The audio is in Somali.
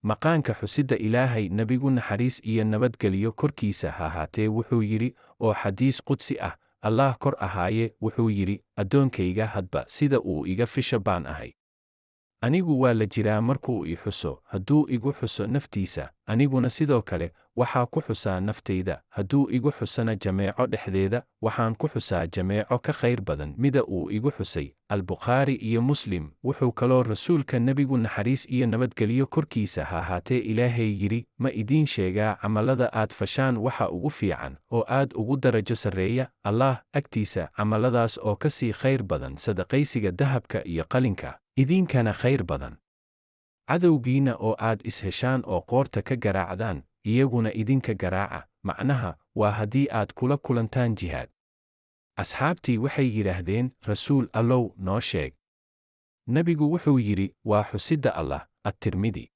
Maqaanka xusidda Ilaahay nebigu naxariis iyo nabadgelyo korkiisa ha ahaatee wuxuu yidhi, oo xadiis qudsi ah, Allah kor ahaaye wuxuu yidhi, addoonkayga hadba sida uu iga fisha baan ahay. Anigu waa la jiraa markuu i xuso, hadduu igu xuso naftiisa, aniguna sidoo kale waxaa ku xusaa naftayda, hadduu igu xusana jameeco dhexdeeda, waxaan ku xusaa jameeco ka khayr badan mida uu igu xusay. Al-Bukhaari iyo Muslim. Wuxuu kaloo rasuulka nebigu naxariis iyo nabadgelyo korkiisa ha ahaatee Ilaahay yidhi, ma idiin sheegaa camallada aad fashaan waxa ugu fiican oo aad ugu darajo sarreeya Allah agtiisa, camalladaas oo ka sii khayr badan sadaqaysiga dahabka iyo qalinka, idinkana khayr badan. Cadowgiina oo aad is-heshaan oo qoorta ka garaacdaan, iyaguna idinka garaaca, macnaha waa haddii aad kula kulantaan jihaad. Asxaabtii waxay yidhaahdeen, Rasuul Allow, noo sheeg. Nebigu wuxuu yidhi, waa xusidda Allah. At-Tirmidhi.